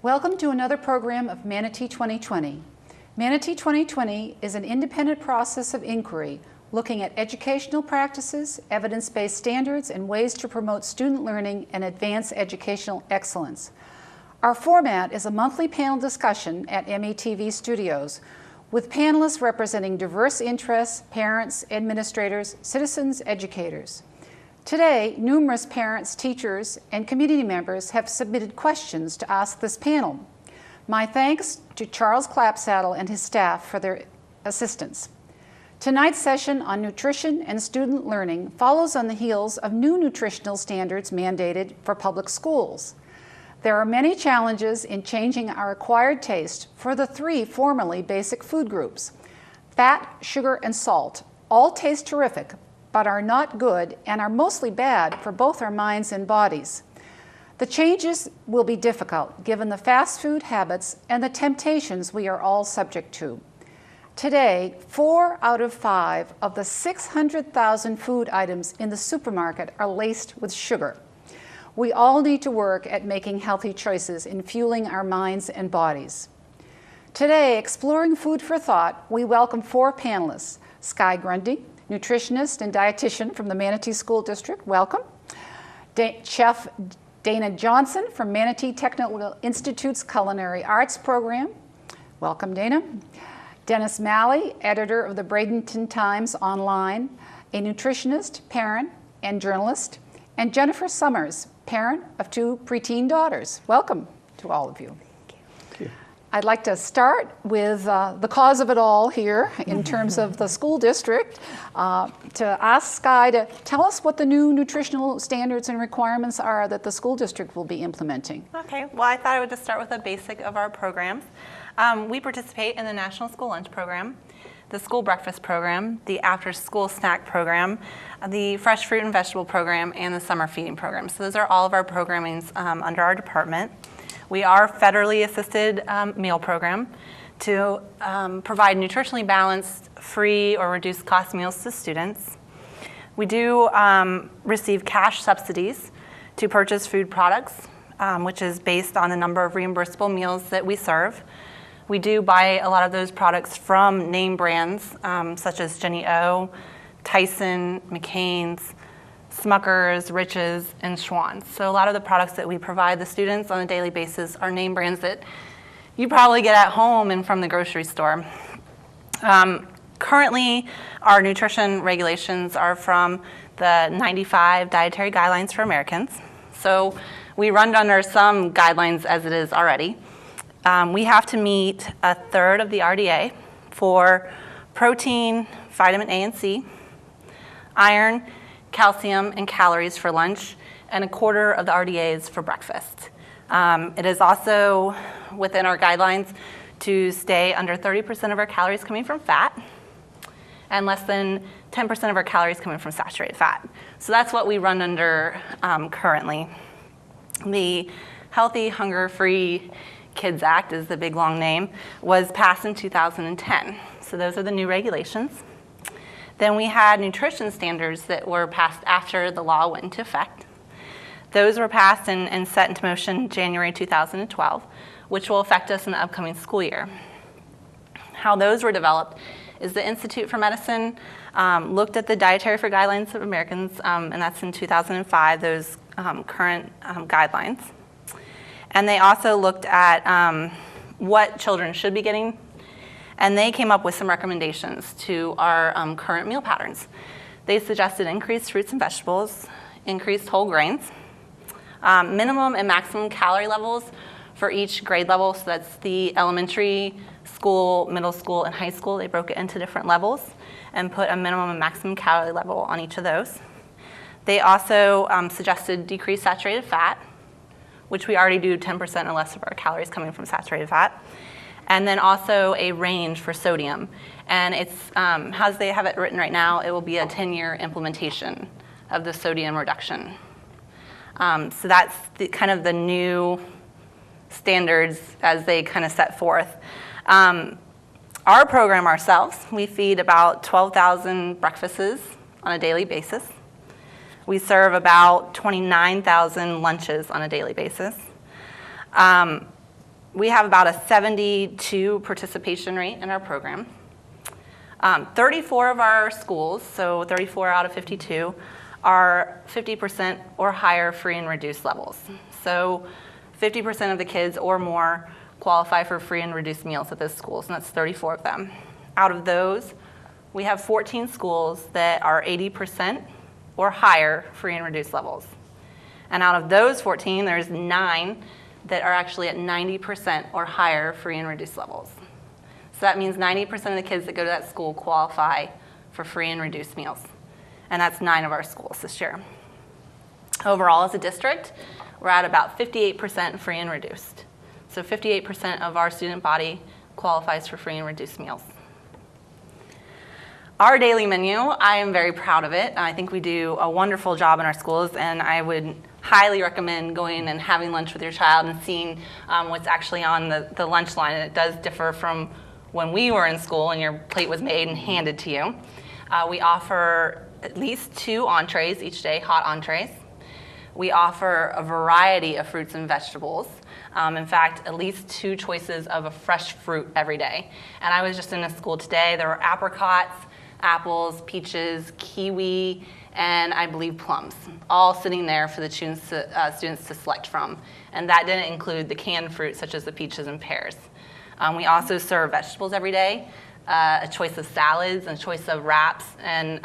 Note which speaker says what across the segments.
Speaker 1: Welcome to another program of Manatee 2020. Manatee 2020 is an independent process of inquiry looking at educational practices, evidence-based standards, and ways to promote student learning and advance educational excellence. Our format is a monthly panel discussion at METV Studios with panelists representing diverse interests, parents, administrators, citizens, educators. Today, numerous parents, teachers, and community members have submitted questions to ask this panel. My thanks to Charles Clapsaddle and his staff for their assistance. Tonight's session on nutrition and student learning follows on the heels of new nutritional standards mandated for public schools. There are many challenges in changing our acquired taste for the three formerly basic food groups. Fat, sugar, and salt all taste terrific, but are not good and are mostly bad for both our minds and bodies. The changes will be difficult given the fast food habits and the temptations we are all subject to. Today, 4 out of 5 of the 600,000 food items in the supermarket are laced with sugar. We all need to work at making healthy choices in fueling our minds and bodies. Today, exploring food for thought, we welcome 4 panelists: Skye Grundy, nutritionist and dietitian from the Manatee School District, welcome. Chef Dana Johnson from Manatee Technical Institute's Culinary Arts Program, welcome Dana. Dennis Maley, editor of the Bradenton Times Online, a nutritionist, parent, and journalist. And Jennifer Sommers, parent of 2 preteen daughters. Welcome to all of you. I'd like to start with the cause of it all here in terms of the school district, to ask Skye to tell us what the new nutritional standards and requirements are that the school district will be implementing.
Speaker 2: Okay, well I thought I would just start with a basic of our programs. We participate in the National School Lunch Program, the School Breakfast Program, the After School Snack Program, the Fresh Fruit and Vegetable Program, and the Summer Feeding Program. So those are all of our programmings under our department. We are a federally assisted meal program to provide nutritionally balanced, free, or reduced cost meals to students. We do receive cash subsidies to purchase food products, which is based on the number of reimbursable meals that we serve. We do buy a lot of those products from name brands such as Jenny O, Tyson, McCain's, Smucker's, Rich's, and Schwann's. So a lot of the products that we provide the students on a daily basis are name brands that you probably get at home and from the grocery store. Currently, our nutrition regulations are from the 95 Dietary Guidelines for Americans. So we run under some guidelines as it is already. We have to meet 1/3 of the RDA for protein, vitamin A and C, iron, calcium, and calories for lunch, and 1/4 of the RDAs for breakfast. It is also within our guidelines to stay under 30% of our calories coming from fat and less than 10% of our calories coming from saturated fat. So that's what we run under currently. The Healthy, Hunger-Free Kids Act is the big long name, was passed in 2010. So those are the new regulations. Then we had nutrition standards that were passed after the law went into effect. Those were passed and set into motion January 2012, which will affect us in the upcoming school year. How those were developed is the Institute for Medicine looked at the Dietary for Guidelines of Americans, and that's in 2005, those current guidelines. And they also looked at what children should be getting, and they came up with some recommendations to our current meal patterns. They suggested increased fruits and vegetables, increased whole grains, minimum and maximum calorie levels for each grade level. So that's the elementary school, middle school, and high school. They broke it into different levels and put a minimum and maximum calorie level on each of those. They also suggested decreased saturated fat, which we already do 10% or less of our calories coming from saturated fat. And then also a range for sodium. And it's, as they have it written right now, it will be a 10-year implementation of the sodium reduction. So that's kind of the new standards as they kind of set forth. Our program ourselves, we feed about 12,000 breakfasts on a daily basis. We serve about 29,000 lunches on a daily basis. We have about a 72 participation rate in our program. 34 of our schools, so 34 out of 52, are 50% or higher free and reduced levels. So 50% of the kids or more qualify for free and reduced meals at those schools, and that's 34 of them. Out of those, we have 14 schools that are 80% or higher free and reduced levels. And out of those 14, there's 9 that are actually at 90% or higher free and reduced levels. So that means 90% of the kids that go to that school qualify for free and reduced meals. And that's 9 of our schools this year. Overall, as a district, we're at about 58% free and reduced. So 58% of our student body qualifies for free and reduced meals. Our daily menu, I am very proud of it. I think we do a wonderful job in our schools, and I would highly recommend going and having lunch with your child and seeing what's actually on the lunch line. And it does differ from when we were in school and your plate was made and handed to you. We offer at least 2 entrees each day, hot entrees. We offer a variety of fruits and vegetables. In fact, at least 2 choices of a fresh fruit every day. And I was just in a school today. There were apricots, apples, peaches, kiwi, and I believe plums, all sitting there for the students to select from. And that didn't include the canned fruit, such as the peaches and pears. We also serve vegetables every day, a choice of salads, and a choice of wraps, and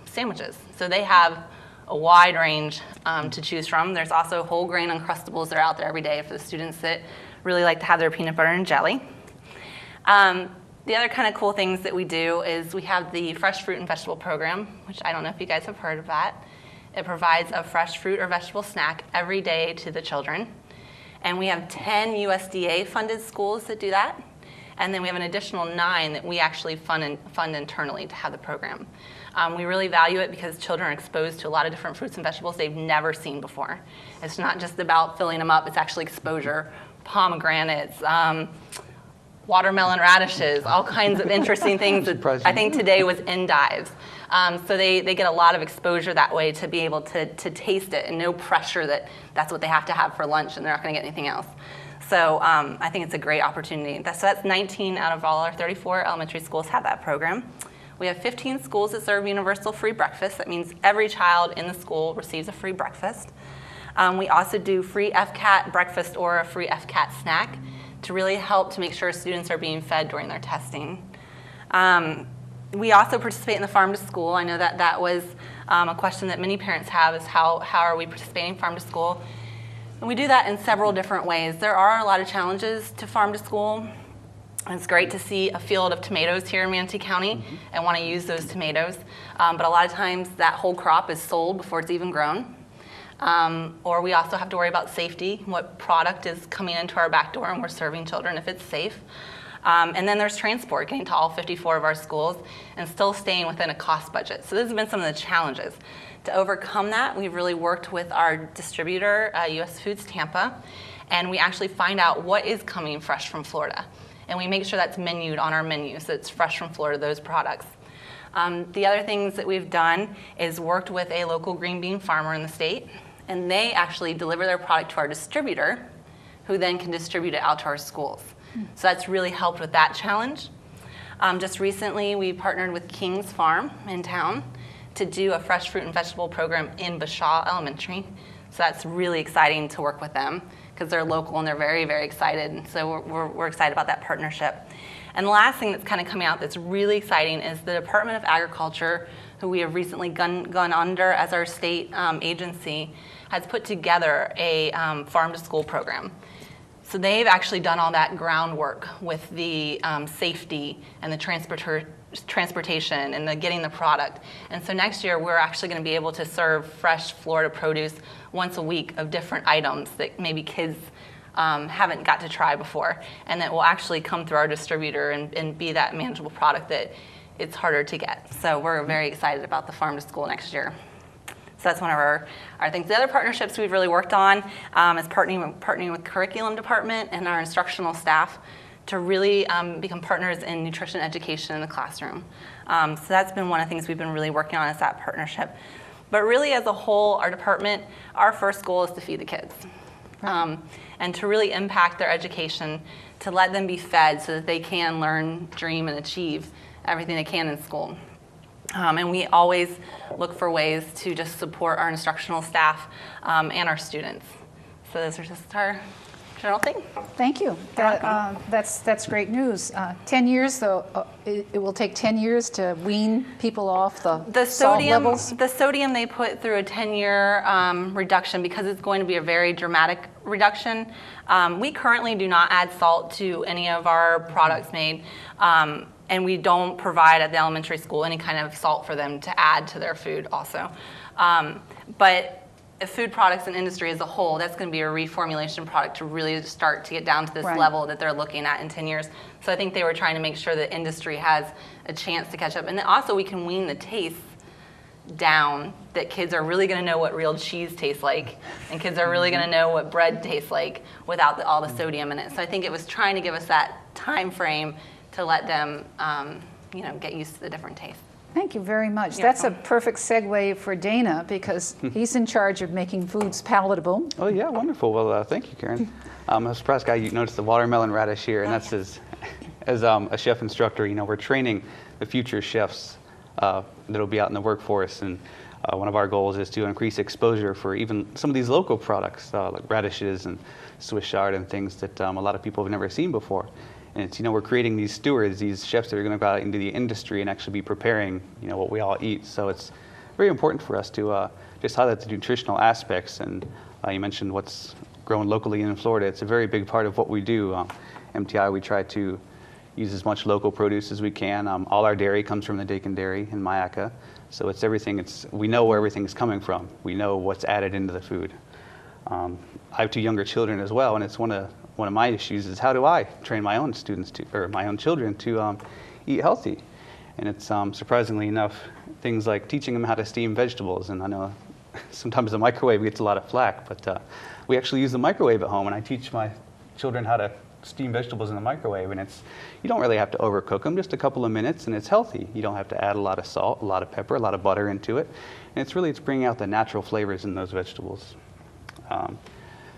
Speaker 2: sandwiches. So they have a wide range to choose from. There's also whole grain Uncrustables that are out there every day for the students that really like to have their peanut butter and jelly. The other kind of cool things that we do is we have the fresh fruit and vegetable program, which I don't know if you guys have heard of that. It provides a fresh fruit or vegetable snack every day to the children. And we have 10 USDA funded schools that do that. And then we have an additional 9 that we actually fund internally to have the program. We really value it because children are exposed to a lot of different fruits and vegetables they've never seen before. It's not just about filling them up, it's actually exposure, pomegranates, watermelon radishes, all kinds of interesting things that I think today was endives. So they get a lot of exposure that way to be able to taste it and no pressure that that's what they have to have for lunch and they're not going to get anything else. So I think it's a great opportunity. So that's 19 out of all our 34 elementary schools have that program. We have 15 schools that serve universal free breakfast. That means every child in the school receives a free breakfast. We also do free FCAT breakfast or a free FCAT snack to really help to make sure students are being fed during their testing. We also participate in the Farm to School. I know that was a question that many parents have is how are we participating in Farm to School? And we do that in several different ways. There are a lot of challenges to Farm to School. It's great to see a field of tomatoes here in Manatee County and want to use those tomatoes. But a lot of times that whole crop is sold before it's even grown. Or we also have to worry about safety, what product is coming into our back door and we're serving children if it's safe. And then there's transport, getting to all 54 of our schools and still staying within a cost budget. So this has been some of the challenges. To overcome that, we've really worked with our distributor, US Foods Tampa, and we actually find out what is coming fresh from Florida. And we make sure that's menued on our menu, so it's fresh from Florida, those products. The other things that we've done is worked with a local green bean farmer in the state, and they actually deliver their product to our distributor, who then can distribute it out to our schools. So that's really helped with that challenge. Just recently, we partnered with King's Farm in town to do a fresh fruit and vegetable program in Bashaw Elementary. So that's really exciting to work with them because they're local and they're very, very excited. So we're excited about that partnership. And the last thing that's kind of coming out that's really exciting is the Department of Agriculture, who we have recently gone under as our state agency, has put together a farm to school program. So they've actually done all that groundwork with the safety and the transportation and the getting the product. And so next year we're actually going to be able to serve fresh Florida produce once a week of different items that maybe kids haven't got to try before, and that will actually come through our distributor and be that manageable product that it's harder to get. So we're very excited about the Farm to School next year. So that's one of our things. The other partnerships we've really worked on is partnering with curriculum department and our instructional staff to really become partners in nutrition education in the classroom. So that's been one of the things we've been really working on, is that partnership. But really as a whole, our department, our first goal is to feed the kids. And to really impact their education, to let them be fed so that they can learn, dream, and achieve everything they can in school. And we always look for ways to just support our instructional staff and our students. So those are just our general thing.
Speaker 1: Thank you. That's great news. 10 years, though, it will take 10 years to wean people off the salt levels?
Speaker 2: The sodium they put through a 10-year reduction, because it's going to be a very dramatic reduction. We currently do not add salt to any of our products made. And we don't provide at the elementary school any kind of salt for them to add to their food also. But food products and industry as a whole, that's going to be a reformulation product to really start to get down to this level that they're looking at in 10 years. So I think they were trying to make sure that industry has a chance to catch up. And then also we can wean the taste down, that kids are really going to know what real cheese tastes like, and kids are really going to know what bread tastes like without all the sodium in it. So I think it was trying to give us that time frame to let them get used to the different tastes.
Speaker 1: Thank you very much. That's a perfect segue for Dana, because he's in charge of making foods palatable.
Speaker 3: Oh yeah, wonderful. Well, thank you, Karen. I'm surprised, Guy, you noticed the watermelon radish here, and that's as a chef instructor, we're training the future chefs that'll be out in the workforce, and one of our goals is to increase exposure for even some of these local products, like radishes and Swiss chard and things that a lot of people have never seen before. And it's, we're creating these stewards, these chefs that are going to go out into the industry and actually be preparing, what we all eat. So it's very important for us to just highlight the nutritional aspects. And you mentioned what's grown locally in Florida. It's a very big part of what we do. MTI, we try to use as much local produce as we can. All our dairy comes from the Dakin Dairy in Mayaca. So it's everything. We know where everything's coming from. We know what's added into the food. I have 2 younger children as well, and it's one of my issues is, how do I train my own students or my own children to eat healthy? And it's surprisingly enough, things like teaching them how to steam vegetables. And I know sometimes the microwave gets a lot of flack, but we actually use the microwave at home, and I teach my children how to steam vegetables in the microwave. And you don't really have to overcook them, just a couple of minutes, and it's healthy. You don't have to add a lot of salt, a lot of pepper, a lot of butter into it. And it's bringing out the natural flavors in those vegetables.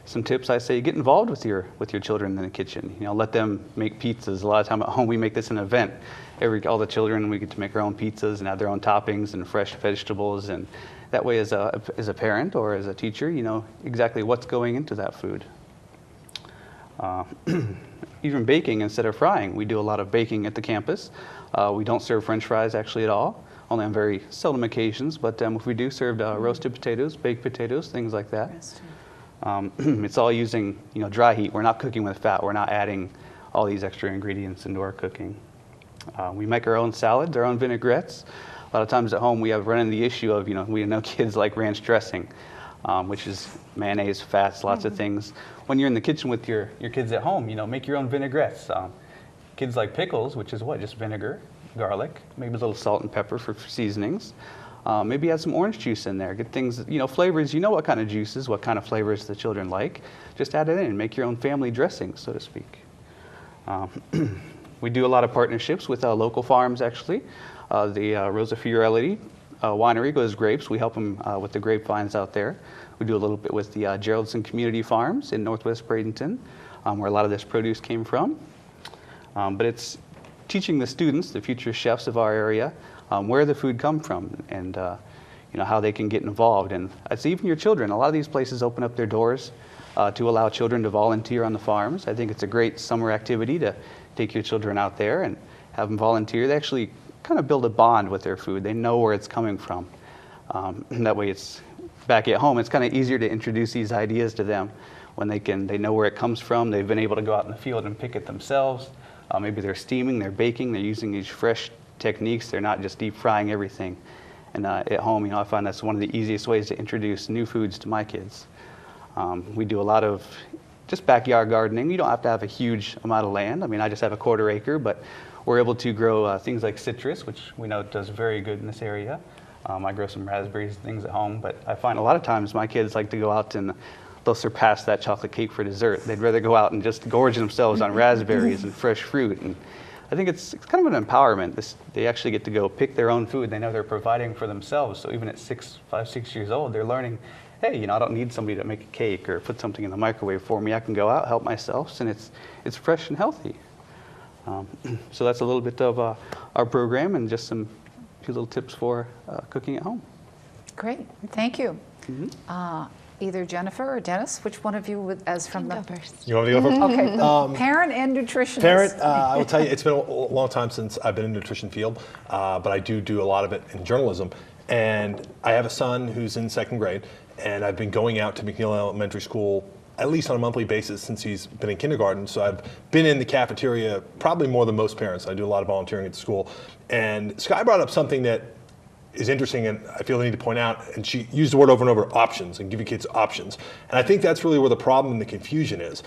Speaker 3: Some tips I say: get involved with your children in the kitchen. Let them make pizzas. A lot of time at home we make this an event. All the children, we get to make our own pizzas and add their own toppings and fresh vegetables, and that way as a parent or as a teacher, you know exactly what's going into that food. Even baking instead of frying. We do a lot of baking at the campus. We don't serve French fries actually at all, only on very seldom occasions, but if we do serve roasted potatoes, baked potatoes, things like that. It's all using dry heat. We're not cooking with fat. We're not adding all these extra ingredients into our cooking. We make our own salads, our own vinaigrettes. A lot of times at home we have run into the issue of we know kids like ranch dressing, which is mayonnaise, fats, lots of things. When you're in the kitchen with your kids at home, make your own vinaigrettes. Kids like pickles, which is what? Just vinegar, garlic, maybe a little salt and pepper for seasonings. Maybe add some orange juice in there. Get things, flavors. What kind of juices, what kind of flavors the children like. Just add it in and make your own family dressing, so to speak. We do a lot of partnerships with local farms, actually. The Rosa Fiorelli winery grows grapes. We help them with the grapevines out there. We do a little bit with the Geraldson Community Farms in Northwest Bradenton, where a lot of this produce came from. But it's teaching the students, the future chefs of our area, where the food comes from, and how they can get involved. And it's even your children. A lot of these places open up their doors to allow children to volunteer on the farms. I think it's a great summer activity to take your children out there and have them volunteer. They actually kind of build a bond with their food. They know where it's coming from. And that way it's back at home. It's kind of easier to introduce these ideas to them when they know where it comes from. They've been able to go out in the field and pick it themselves. Maybe they're steaming, they're baking, they're using these fresh techniques. They're not just deep frying everything. And at home, I find that's one of the easiest ways to introduce new foods to my kids. We do a lot of just backyard gardening. You don't have to have a huge amount of land. I mean, I just have a 1/4 acre, but we're able to grow things like citrus, which we know does very good in this area. I grow some raspberries and things at home, but I find a lot of times my kids like to go out and they'll surpass that chocolate cake for dessert. They'd rather go out and just gorge themselves on raspberries and fresh fruit. And I think it's kind of an empowerment. They actually get to go pick their own food. They know they're providing for themselves. So even at 5, 6 years old, they're learning, hey, I don't need somebody to make a cake or put something in the microwave for me. I can go out, help myself, and it's fresh and healthy. So that's a little bit of our program and just a few little tips for cooking at home.
Speaker 1: Great, thank you. Either Jennifer or Dennis, which one of you as from the...
Speaker 4: You want me to go first?
Speaker 1: Okay, parent and nutritionist.
Speaker 4: Parent, I will tell you, it's been a long time since I've been in the nutrition field, but I do a lot of it in journalism. And I have a son who's in 2nd grade, and I've been going out to McNeil Elementary School at least on a monthly basis since he's been in kindergarten. So I've been in the cafeteria probably more than most parents. I do a lot of volunteering at the school. And Skye brought up something that is interesting, and I feel the need to point out, and she used the word over and over, options, and give your kids options. And I think that's really where the problem and the confusion is.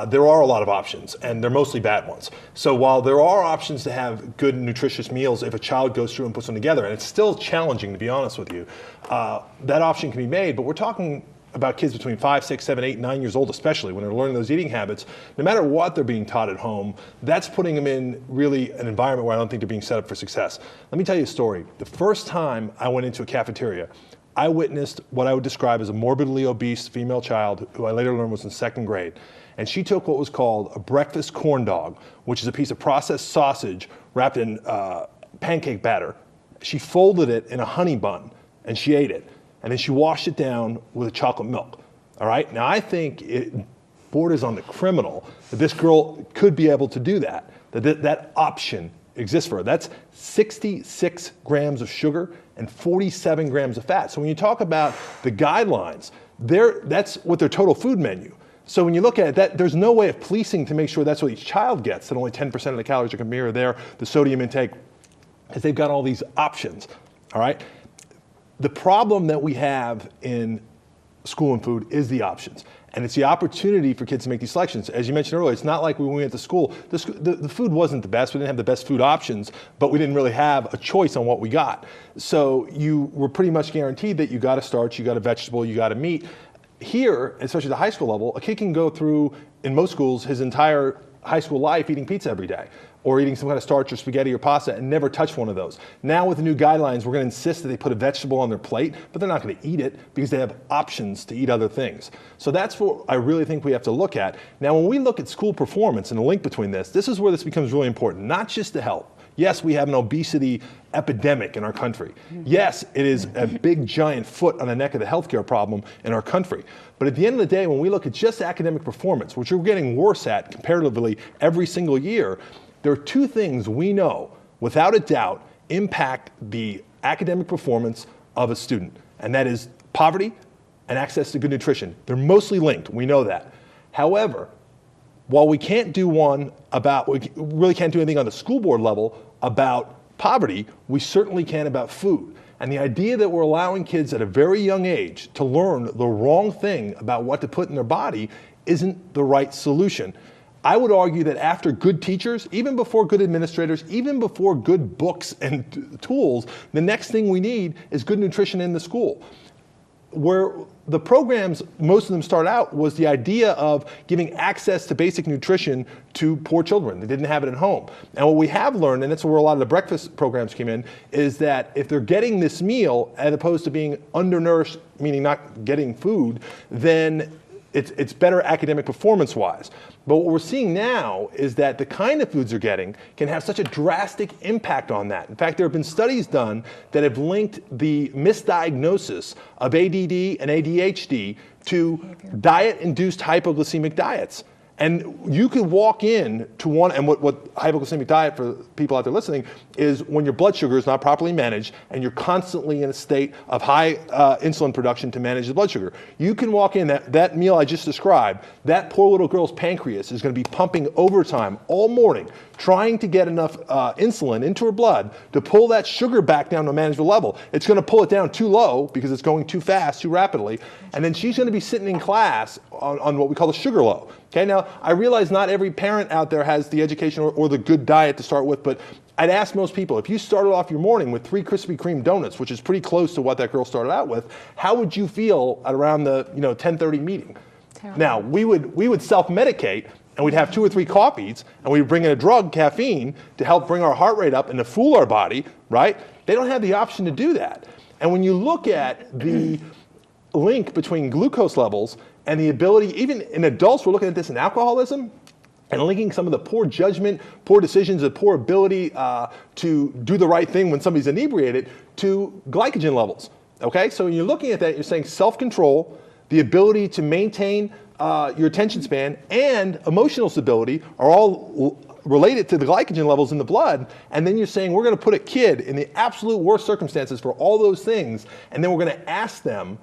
Speaker 4: There are a lot of options, and they're mostly bad ones. So while there are options to have good, nutritious meals if a child goes through and puts them together, and it's still challenging, to be honest with you, that option can be made, but we're talking about kids between 5, 6, 7, 8, 9 years old, especially when they're learning those eating habits. No matter what they're being taught at home, that's putting them in really an environment where I don't think they're being set up for success. Let me tell you a story. The first time I went into a cafeteria, I witnessed what I would describe as a morbidly obese female child who I later learned was in 2nd grade. And she took what was called a breakfast corn dog, which is a piece of processed sausage wrapped in pancake batter. She folded it in a honey bun and she ate it. And then she washed it down with chocolate milk. All right? Now, I think it borders on the criminal that this girl could be able to do that, that option exists for her. That's 66 grams of sugar and 47 grams of fat. So when you talk about the guidelines, that's what their total food menu. So when you look at it, there's no way of policing to make sure that's what each child gets, that only 10% of the calories are going to mirror the sodium intake, because they've got all these options. All right? The problem that we have in school and food is the options. And it's the opportunity for kids to make these selections. As you mentioned earlier, it's not like when we went to school, the food wasn't the best. We didn't have the best food options, but we didn't really have a choice on what we got. So you were pretty much guaranteed that you got a starch, you got a vegetable, you got a meat. Here, especially at the high school level, a kid can go through, in most schools, his entire high school life eating pizza every day, or eating some kind of starch or spaghetti or pasta and never touch one of those. Now with the new guidelines, we're going to insist that they put a vegetable on their plate, but they're not going to eat it because they have options to eat other things. So that's what I really think we have to look at. Now when we look at school performance and the link between this is where this becomes really important, not just to health. Yes, we have an obesity epidemic in our country. Yes, it is a big giant foot on the neck of the healthcare problem in our country. But at the end of the day, when we look at just academic performance, which we're getting worse at comparatively every single year, there are two things we know, without a doubt, impact the academic performance of a student, and that is poverty and access to good nutrition. They're mostly linked, we know that. However, while we can't do we really can't do anything on the school board level about poverty, we certainly can about food. And the idea that we're allowing kids at a very young age to learn the wrong thing about what to put in their body isn't the right solution. I would argue that after good teachers, even before good administrators, even before good books and tools, the next thing we need is good nutrition in the school. Where the programs, most of them start out, was the idea of giving access to basic nutrition to poor children. They didn't have it at home. And what we have learned, and that's where a lot of the breakfast programs came in, is that if they're getting this meal as opposed to being undernourished, meaning not getting food, then it's better academic performance-wise. But what we're seeing now is that the kind of foods they're getting can have such a drastic impact on that. In fact, there have been studies done that have linked the misdiagnosis of ADD and ADHD to diet-induced hypoglycemic diets. And you could walk in to one, and what hypoglycemic diet for people out there listening is when your blood sugar is not properly managed and you're constantly in a state of high insulin production to manage the blood sugar. You can walk in, that meal I just described, that poor little girl's pancreas is going to be pumping overtime all morning, trying to get enough insulin into her blood to pull that sugar back down to a manageable level. It's going to pull it down too low because it's going too fast, too rapidly, and then she's going to be sitting in class on what we call the sugar low. Okay, now I realize not every parent out there has the education or the good diet to start with, but I'd ask most people, if you started off your morning with 3 Krispy Kreme donuts, which is pretty close to what that girl started out with, how would you feel at around the 10:30 meeting?
Speaker 1: Terrible.
Speaker 4: Now, we would self-medicate, and we'd have 2 or 3 coffees, and we'd bring in a drug, caffeine, to help bring our heart rate up and to fool our body, right? They don't have the option to do that. And when you look at the link between glucose levels and the ability, even in adults, we're looking at this in alcoholism, and linking some of the poor judgment, poor decisions, the poor ability to do the right thing when somebody's inebriated to glycogen levels, okay? So when you're looking at that, you're saying self-control, the ability to maintain your attention span, and emotional stability are all related to the glycogen levels in the blood, and then you're saying we're going to put a kid in the absolute worst circumstances for all those things, and then we're going to ask them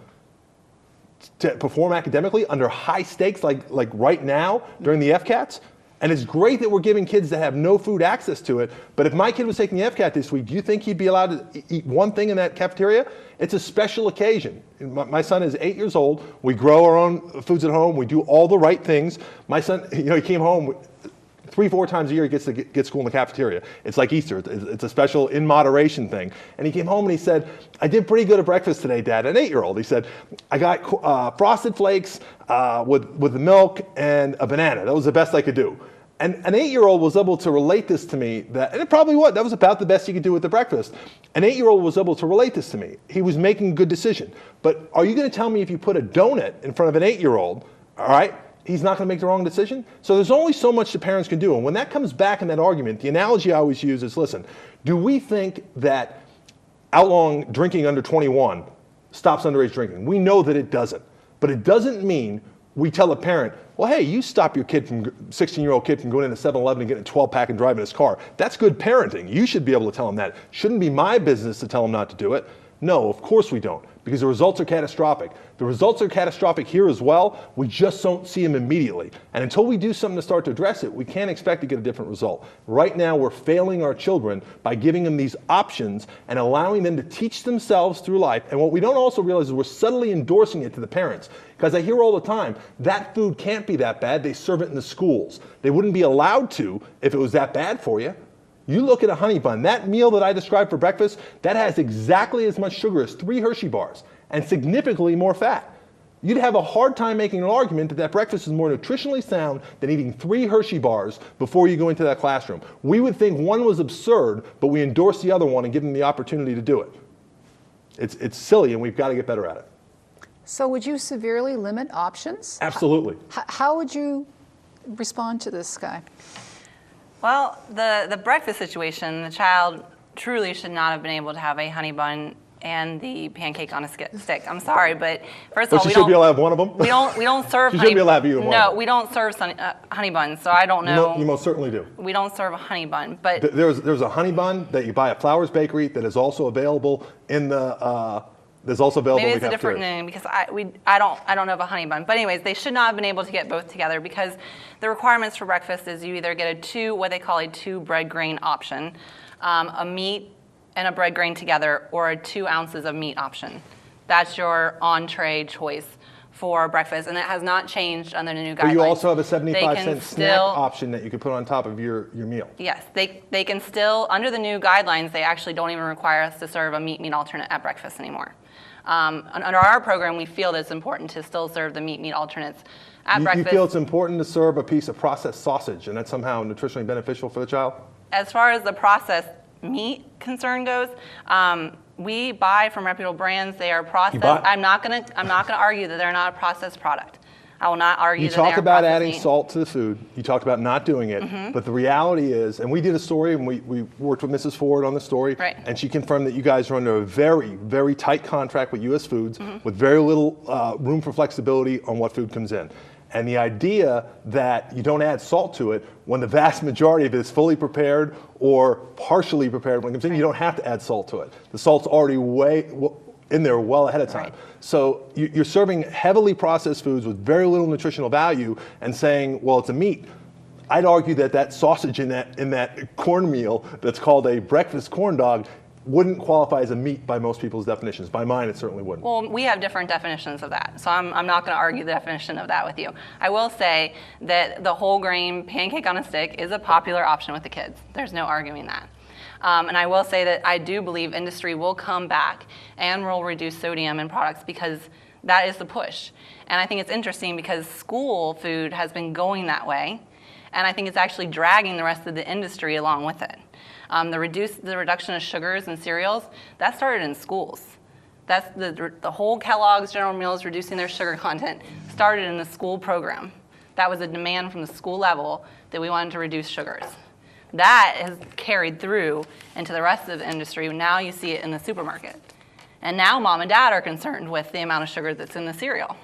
Speaker 4: to perform academically under high stakes like right now during the FCATs. And it's great that we're giving kids that have no food access to it, but if my kid was taking the FCAT this week, do you think he'd be allowed to eat one thing in that cafeteria? It's a special occasion. My son is 8 years old. We grow our own foods at home. We do all the right things. My son, he came home 3-4 times a year, he gets to get school in the cafeteria. It's like Easter. It's a special in moderation thing. And he came home and he said, I did pretty good at breakfast today, Dad. An 8-year-old. He said, I got Frosted Flakes with the milk and a banana. That was the best I could do. And an 8-year-old was able to relate this to me, and it probably was. That was about the best you could do with the breakfast. An 8-year-old was able to relate this to me. He was making a good decision. But are you going to tell me if you put a donut in front of an 8-year-old, all right, he's not going to make the wrong decision? So there's only so much the parents can do. And when that comes back in that argument, the analogy I always use is, listen, do we think that outlawing drinking under 21 stops underage drinking? We know that it doesn't. But it doesn't mean we tell a parent, well, hey, you stop your 16-year-old kid from going into 7-Eleven and getting a 12-pack and driving his car. That's good parenting. You should be able to tell him that. Shouldn't be my business to tell him not to do it. No, of course we don't, because the results are catastrophic. The results are catastrophic here as well. We just don't see them immediately. And until we do something to start to address it, we can't expect to get a different result. Right now, we're failing our children by giving them these options and allowing them to teach themselves through life. And what we don't also realize is we're subtly endorsing it to the parents. Because I hear all the time, that food can't be that bad. They serve it in the schools. They wouldn't be allowed to if it was that bad for you. You look at a honey bun, that meal that I described for breakfast, that has exactly as much sugar as 3 Hershey bars and significantly more fat. You'd have a hard time making an argument that breakfast is more nutritionally sound than eating 3 Hershey bars before you go into that classroom. We would think one was absurd, but we endorse the other one and give them the opportunity to do it. It's silly, and we've got to get better at it.
Speaker 1: So would you severely limit options?
Speaker 4: Absolutely.
Speaker 1: How would you respond to this, Skye?
Speaker 2: Well, the breakfast situation, the child truly should not have been able to have a honey bun and the pancake on a stick. I'm sorry, but first of all,
Speaker 4: she should be allowed to have one of them?
Speaker 2: We don't serve
Speaker 4: She
Speaker 2: honey.
Speaker 4: shouldn't be allowed to eat one.
Speaker 2: No, we don't serve honey buns, so I don't know.
Speaker 4: You most certainly do.
Speaker 2: We don't serve a honey bun, but
Speaker 4: There's a honey bun that you buy at Flowers Bakery that is also available in the there's also available
Speaker 2: maybe
Speaker 4: in
Speaker 2: it's
Speaker 4: the
Speaker 2: a different
Speaker 4: cafeteria.
Speaker 2: name because I don't know of a honey bun. But anyways, they should not have been able to get both together because the requirements for breakfast is you either get what they call a 2 bread grain option, a meat and a bread grain together, or a 2 ounces of meat option. That's your entree choice for breakfast, and it has not changed under the new guidelines.
Speaker 4: But you also have a 75-cent snack
Speaker 2: still
Speaker 4: option that you can put on top of your meal.
Speaker 2: Yes, they can still, under the new guidelines, they actually don't even require us to serve a meat alternate at breakfast anymore. Under our program, we feel that it's important to still serve the meat alternates at breakfast.
Speaker 4: You feel it's important to serve a piece of processed sausage, and that's somehow nutritionally beneficial for the child?
Speaker 2: As far as the processed meat concern goes, we buy from reputable brands. They are processed. I'm not gonna argue that they're not a processed product. I will not argue
Speaker 4: You
Speaker 2: that they are
Speaker 4: talk about
Speaker 2: processed
Speaker 4: adding
Speaker 2: meat.
Speaker 4: salt to the food. You talked about not doing it. But the reality is, and we did a story, and we worked with Mrs. Ford on the story,
Speaker 2: Right.
Speaker 4: and she confirmed that you guys are under a very, very tight contract with U.S. Foods with very little room for flexibility on what food comes in. And the idea that you don't add salt to it when the vast majority of it is fully prepared or partially prepared when it comes in, you don't have to add salt to it. The salt's already in there well ahead of time.
Speaker 2: Right.
Speaker 4: So you're serving heavily processed foods with very little nutritional value and saying, well, it's a meat. I'd argue that sausage in that cornmeal that's called a breakfast corn dog wouldn't qualify as a meat by most people's definitions. By mine, it certainly wouldn't.
Speaker 2: Well, we have different definitions of that, so I'm not going to argue the definition of that with you. I will say that the whole grain pancake on a stick is a popular option with the kids. There's no arguing that. And I will say that I do believe industry will come back and will reduce sodium in products because that is the push. And I think it's interesting because school food has been going that way, and I think it's actually dragging the rest of the industry along with it. The reduction of sugars in cereals, that started in schools. That's the whole Kellogg's General Mills reducing their sugar content started in the school program. That was a demand from the school level that we wanted to reduce sugars. That has carried through into the rest of the industry. Now you see it in the supermarket. And now mom and dad are concerned with the amount of sugar that's in the cereal.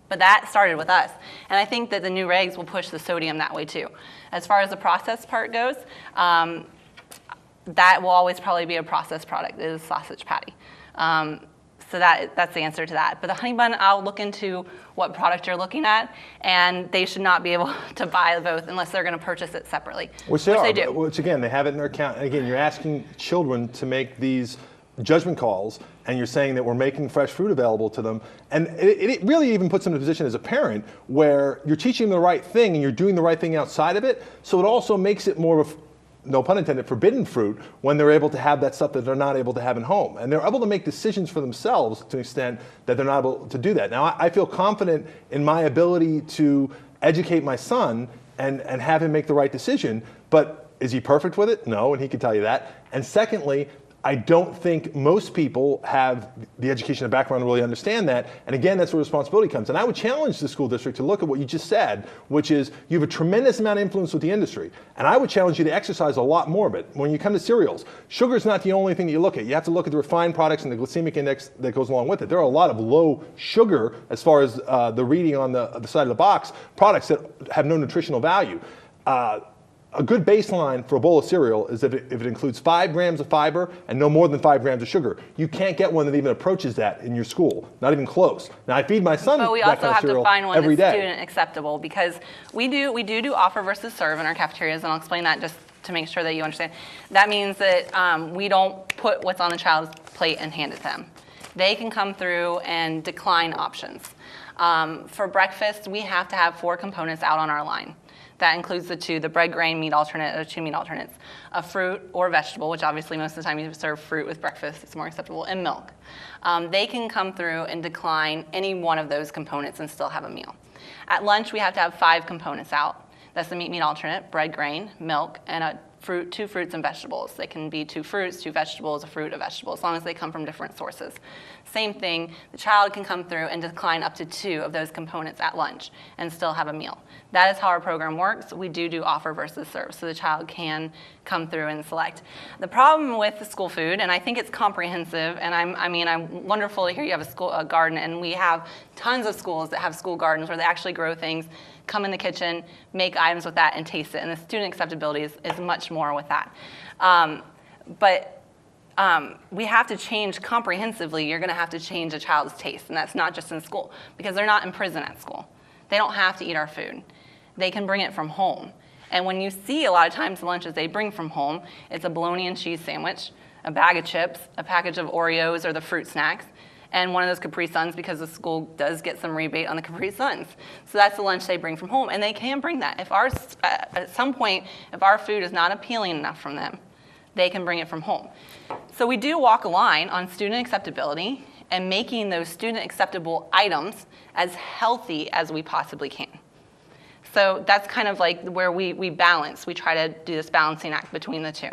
Speaker 2: But that started with us. And I think that the new regs will push the sodium that way too. As far as the processed part goes, that will always probably be a processed product. It is a sausage patty. So that's the answer to that. But the honey bun, I'll look into what product you're looking at, and they should not be able to buy both unless they're going to purchase it separately.
Speaker 4: Which they do. Which again, they have it in their account. And again, you're asking children to make these judgment calls, and you're saying that we're making fresh fruit available to them. And it really even puts them in a position as a parent where you're teaching them the right thing and you're doing the right thing outside of it. So it also makes it more of a, no pun intended, forbidden fruit when they're able to have that stuff that they're not able to have in home. And they're able to make decisions for themselves to an extent that they're not able to do that. Now, I feel confident in my ability to educate my son and have him make the right decision, but is he perfect with it? No, and he can tell you that. And secondly, I don't think most people have the education and background to really understand that. And again, that's where responsibility comes. And I would challenge the school district to look at what you just said, which is you have a tremendous amount of influence with the industry. And I would challenge you to exercise a lot more of it. When you come to cereals, sugar is not the only thing that you look at. You have to look at the refined products and the glycemic index that goes along with it. There are a lot of low sugar, as far as the reading on the side of the box, products that have no nutritional value. A good baseline for a bowl of cereal is if it includes 5 grams of fiber and no more than 5 grams of sugar. You can't get one that even approaches that in your school, not even close. Now, I feed my son
Speaker 2: but we
Speaker 4: that
Speaker 2: also
Speaker 4: kind of
Speaker 2: have
Speaker 4: cereal
Speaker 2: to find one
Speaker 4: every
Speaker 2: that's
Speaker 4: day.
Speaker 2: student acceptable because we do offer versus serve in our cafeterias, and I'll explain that just to make sure that you understand. That means that we don't put what's on the child's plate and hand it to them. They can come through and decline options. For breakfast, we have to have 4 components out on our line. That includes the bread grain meat alternate, or 2 meat alternates, a fruit or vegetable, which obviously most of the time you serve fruit with breakfast, it's more acceptable, and milk. They can come through and decline any one of those components and still have a meal. At lunch, we have to have 5 components out. That's the meat alternate, bread grain, milk, and 2 fruits and vegetables. They can be 2 fruits, 2 vegetables, a fruit, a vegetable, as long as they come from different sources. Same thing, the child can come through and decline up to 2 of those components at lunch and still have a meal. That is how our program works. We do offer versus serve, so the child can come through and select. The problem with the school food, and I think it's comprehensive, and I'm wonderful to hear you have a garden, and we have tons of schools that have school gardens where they actually grow things, come in the kitchen, make items with that, and taste it. And the student acceptability is much more with that. We have to change comprehensively. You're going to have to change a child's taste, and that's not just in school, because they're not in prison at school. They don't have to eat our food. They can bring it from home. And when you see a lot of times the lunches they bring from home, it's a bologna and cheese sandwich, a bag of chips, a package of Oreos or the fruit snacks, and one of those Capri Suns, because the school does get some rebate on the Capri Suns. So that's the lunch they bring from home, and they can bring that. If at some point, if our food is not appealing enough from them, they can bring it from home. So we do walk a line on student acceptability and making those student acceptable items as healthy as we possibly can. So that's kind of like where we balance. We try to do this balancing act between the two.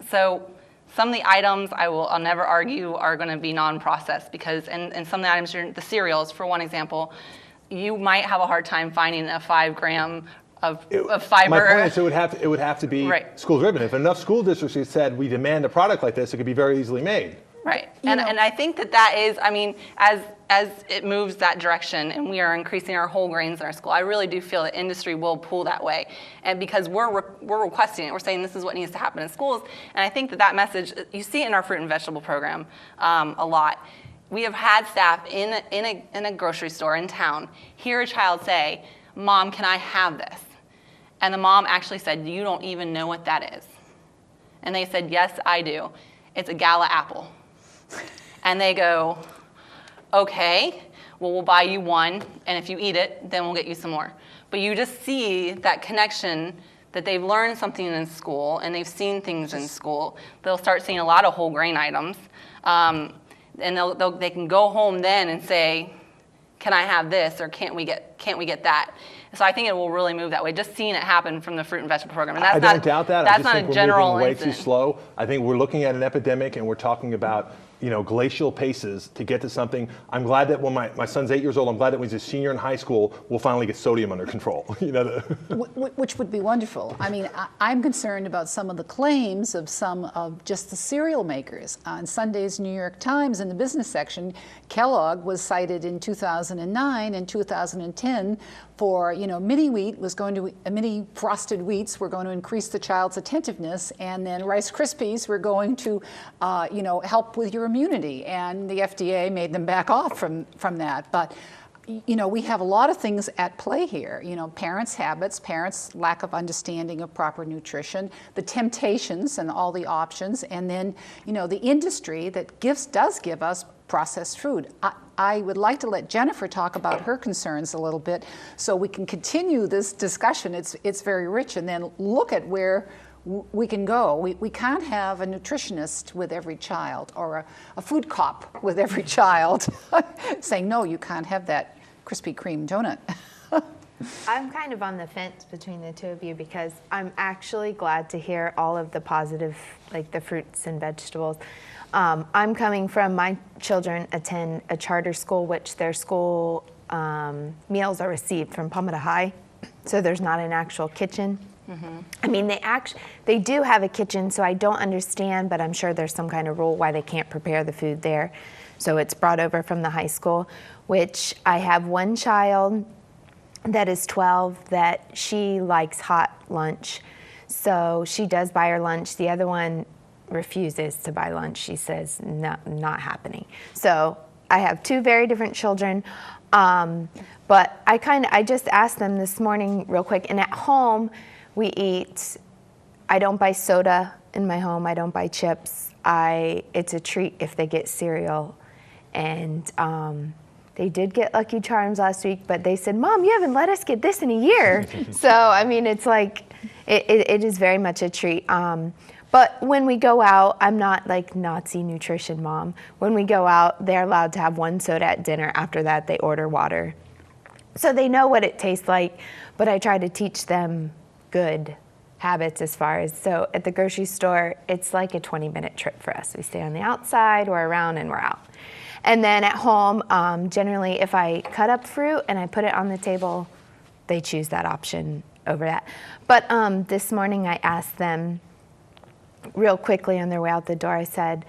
Speaker 2: So some of the items I'll never argue are going to be non-processed because, and some of the items, the cereals, for one example, you might have a hard time finding a 5 gram of fiber.
Speaker 4: My point is it would have to be
Speaker 2: right.
Speaker 4: school driven. If enough school districts said we demand a product like this, it could be very easily made.
Speaker 2: Right.
Speaker 1: You know.
Speaker 2: And I think that is, I mean, as it moves that direction and we are increasing our whole grains in our school, I really do feel that industry will pull that way. And because we're requesting it, we're saying this is what needs to happen in schools. And I think that message, you see it in our fruit and vegetable program a lot. We have had staff in a grocery store in town hear a child say, "Mom, can I have this?" And the mom actually said, "You don't even know what that is." And they said, "Yes, I do. It's a gala apple." And they go, "Okay, well, we'll buy you one, and if you eat it, then we'll get you some more." But you just see that connection that they've learned something in school and they've seen things in school. They'll start seeing a lot of whole grain items, and they can go home then and say, "Can I have this?" or "Can't we get that?" So I think it will really move that way. Just seeing it happen from the fruit and vegetable program, and that's
Speaker 4: I don't doubt that.
Speaker 2: That's
Speaker 4: I just
Speaker 2: not
Speaker 4: think
Speaker 2: a general
Speaker 4: we're moving way
Speaker 2: incident.
Speaker 4: too slow. I think we're looking at an epidemic, and we're talking about glacial paces to get to something. I'm glad that when my son's 8 years old, I'm glad that when he's a senior in high school, we'll finally get sodium under control.
Speaker 1: Which would be wonderful. I mean, I'm concerned about some of the claims of some of just the cereal makers. On Sunday's New York Times, in the business section, Kellogg was cited in 2009 and 2010 for, mini frosted wheats were going to increase the child's attentiveness, and then Rice Krispies were going to, help with your immunity, and the FDA made them back off from that. But we have a lot of things at play here. Parents' habits, parents' lack of understanding of proper nutrition, the temptations and all the options, and then the industry that does give us processed food. I would like to let Jennifer talk about her concerns a little bit, so we can continue this discussion. It's very rich, and then look at where we can go. We can't have a nutritionist with every child, or a food cop with every child saying, "No, you can't have that Krispy Kreme donut."
Speaker 5: I'm kind of on the fence between the two of you, because I'm actually glad to hear all of the positive, like the fruits and vegetables. I'm coming from, my children attend a charter school, which their school meals are received from Palmetto High, so there's not an actual kitchen. Mm-hmm. I mean, they do have a kitchen, so I don't understand, but I'm sure there's some kind of rule why they can't prepare the food there. So it's brought over from the high school, which I have one child that is 12 that she likes hot lunch. So she does buy her lunch. The other one refuses to buy lunch. She says, "No, not happening." So I have two very different children. But I just asked them this morning real quick, and at home we eat, I don't buy soda in my home. I don't buy chips. It's a treat if they get cereal. And they did get Lucky Charms last week, but they said, "Mom, you haven't let us get this in a year." So, I mean, it's like, it is very much a treat. But when we go out, I'm not like Nazi nutrition mom. When we go out, they're allowed to have one soda at dinner. After that, they order water. So they know what it tastes like, but I try to teach them good habits as far as, so at the grocery store, it's like a 20-minute trip for us. We stay on the outside, we're around, and we're out. And then at home, generally, if I cut up fruit and I put it on the table, they choose that option over that. But this morning I asked them, real quickly on their way out the door, I said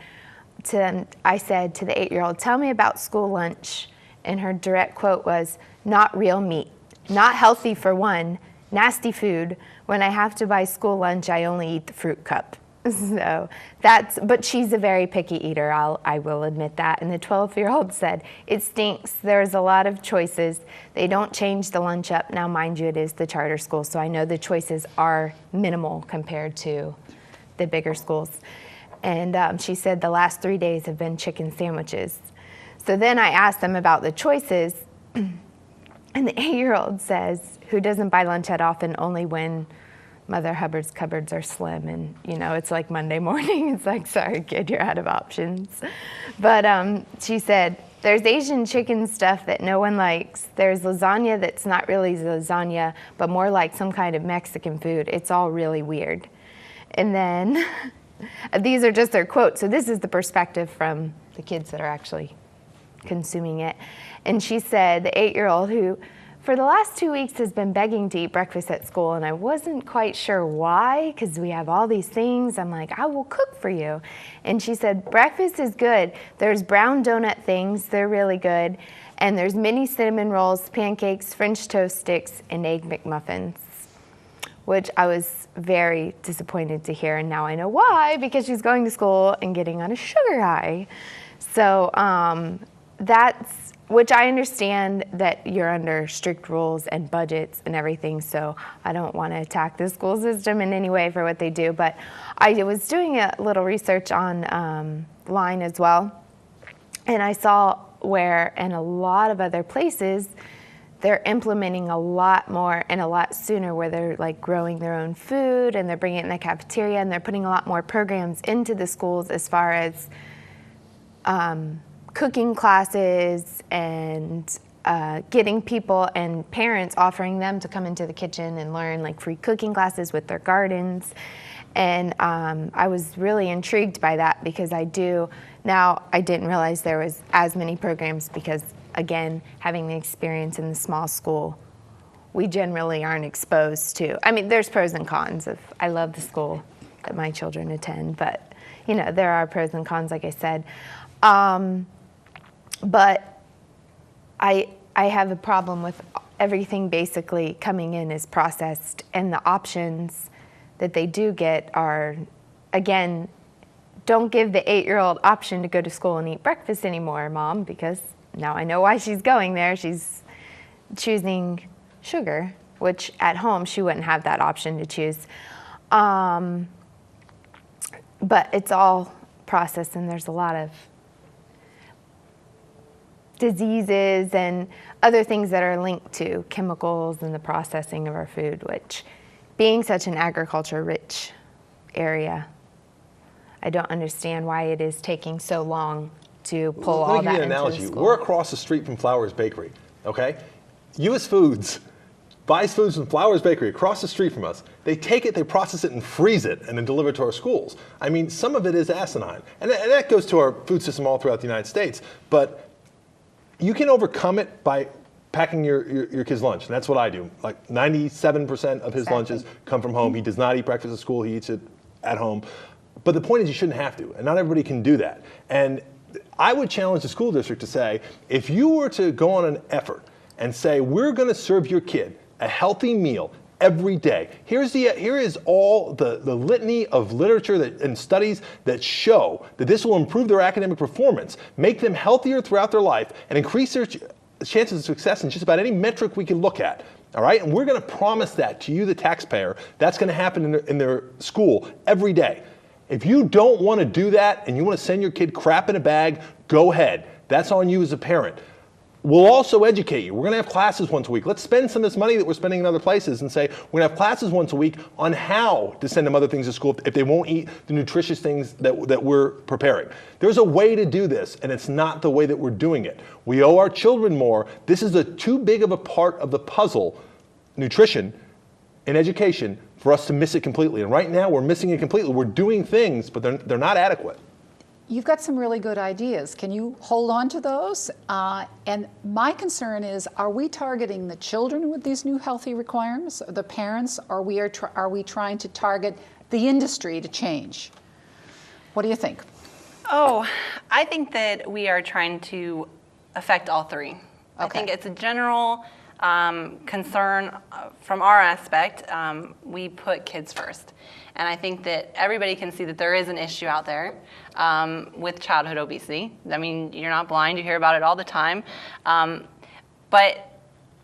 Speaker 5: to the 8-year-old, "Tell me about school lunch." And her direct quote was, "Not real meat, not healthy for one, nasty food. When I have to buy school lunch, I only eat the fruit cup." So but she's a very picky eater, I will admit that. And the 12-year-old said, "It stinks. There's a lot of choices. They don't change the lunch up." Now, mind you, it is the charter school, so I know the choices are minimal compared to the bigger schools. And she said the last 3 days have been chicken sandwiches. So then I asked them about the choices, and the 8-year-old says, who doesn't buy lunch that often, only when Mother Hubbard's cupboards are slim, and it's like Monday morning. It's like, sorry kid, you're out of options. But she said, "There's Asian chicken stuff that no one likes. There's lasagna that's not really lasagna, but more like some kind of Mexican food. It's all really weird." And then, these are just their quotes, so this is the perspective from the kids that are actually consuming it. And she said, the 8-year-old, who for the last 2 weeks has been begging to eat breakfast at school, and I wasn't quite sure why, because we have all these things. I'm like, I will cook for you. And she said, breakfast is good. There's brown donut things, they're really good. And there's mini cinnamon rolls, pancakes, French toast sticks, and egg McMuffins, which I was very disappointed to hear. And now I know why, because she's going to school and getting on a sugar high. So that's, which I understand that you're under strict rules and budgets and everything, so I don't want to attack the school system in any way for what they do, but I was doing a little research on line as well, and I saw where in a lot of other places, they're implementing a lot more and a lot sooner, where they're like growing their own food and they're bringing it in the cafeteria, and they're putting a lot more programs into the schools as far as cooking classes and getting people and parents offering them to come into the kitchen and learn like free cooking classes with their gardens. And I was really intrigued by that, because I didn't realize there was as many programs, because again, having the experience in the small school, we generally aren't exposed to. I mean, there's pros and cons of, I love the school that my children attend, but you know, there are pros and cons, like I said. But I have a problem with everything basically coming in as processed, and the options that they do get are, again, don't give the 8-year-old option to go to school and eat breakfast anymore, Mom, because now I know why she's going there. She's choosing sugar, which at home she wouldn't have that option to choose. But it's all processed, and there's a lot of diseases and other things that are linked to chemicals and the processing of our food, which, being such an agriculture-rich area, I don't understand why it is taking so long to pull all that into the school.
Speaker 4: Let me give you an analogy. We're across the street from Flowers Bakery, okay? U.S. Foods buys foods from Flowers Bakery across the street from us. They take it, they process it, and freeze it, and then deliver it to our schools. I mean, some of it is asinine. And that goes to our food system all throughout the United States. But you can overcome it by packing your kid's lunch, and that's what I do. Like 97% of his lunches come from home. He does not eat breakfast at school, he eats it at home. But the point is, you shouldn't have to, and not everybody can do that. And I would challenge the school district to say, if you were to go on an effort and say, we're gonna serve your kid a healthy meal every day. Here is all the litany of literature and studies that show that this will improve their academic performance, make them healthier throughout their life, and increase their chances of success in just about any metric we can look at. All right, and we're going to promise that to you, the taxpayer. That's going to happen in their school every day. If you don't want to do that and you want to send your kid crap in a bag, go ahead. That's on you as a parent. We'll also educate you. We're going to have classes once a week. Let's spend some of this money that we're spending in other places and say, we're going to have classes once a week on how to send them other things to school if they won't eat the nutritious things that we're preparing. There's a way to do this, and it's not the way that we're doing it. We owe our children more. This is too big of a part of the puzzle, nutrition and education, for us to miss it completely. And right now, we're missing it completely. We're doing things, but they're not adequate.
Speaker 1: You've got some really good ideas. Can you hold on to those? And my concern is, are we targeting the children with these new healthy requirements, the parents, or are we trying to target the industry to change? What do you think?
Speaker 2: Oh, I think that we are trying to affect all three. Okay. I think it's a general concern from our aspect. We put kids first. And I think that everybody can see that there is an issue out there with childhood obesity. I mean, you're not blind, you hear about it all the time. But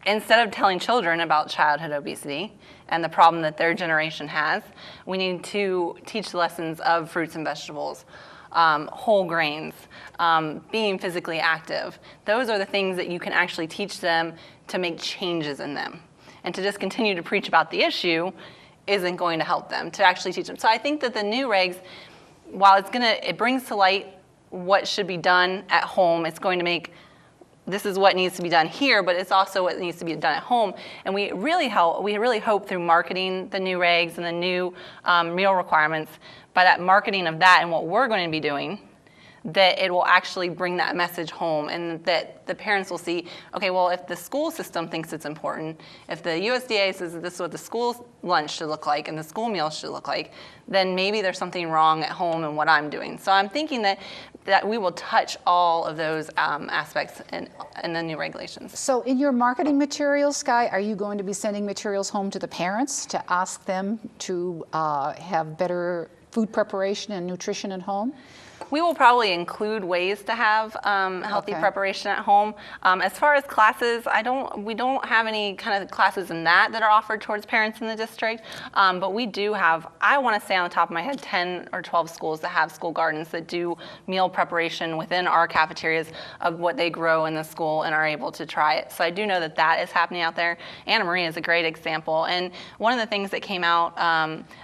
Speaker 2: instead of telling children about childhood obesity and the problem that their generation has, we need to teach the lessons of fruits and vegetables, whole grains, being physically active. Those are the things that you can actually teach them to make changes in them. And to just continue to preach about the issue isn't going to help them, to actually teach them. So I think that the new regs, while it brings to light what should be done at home, it's going to make, this is what needs to be done here, but it's also what needs to be done at home. And we really hope through marketing the new regs and the new meal requirements, by that marketing of that and what we're going to be doing, that it will actually bring that message home, and that the parents will see, okay, well, if the school system thinks it's important, if the USDA says that this is what the school lunch should look like and the school meal should look like, then maybe there's something wrong at home in what I'm doing. So I'm thinking that we will touch all of those aspects in the new regulations.
Speaker 1: So in your marketing materials, Skye, are you going to be sending materials home to the parents to ask them to have better food preparation and nutrition at home?
Speaker 2: We will probably include ways to have healthy preparation at home. As far as classes, we don't have any kind of classes in that are offered towards parents in the district, but we do have, I want to say on the top of my head, 10 or 12 schools that have school gardens that do meal preparation within our cafeterias of what they grow in the school and are able to try it. So I do know that that is happening out there. Anna Maria is a great example. And one of the things that came out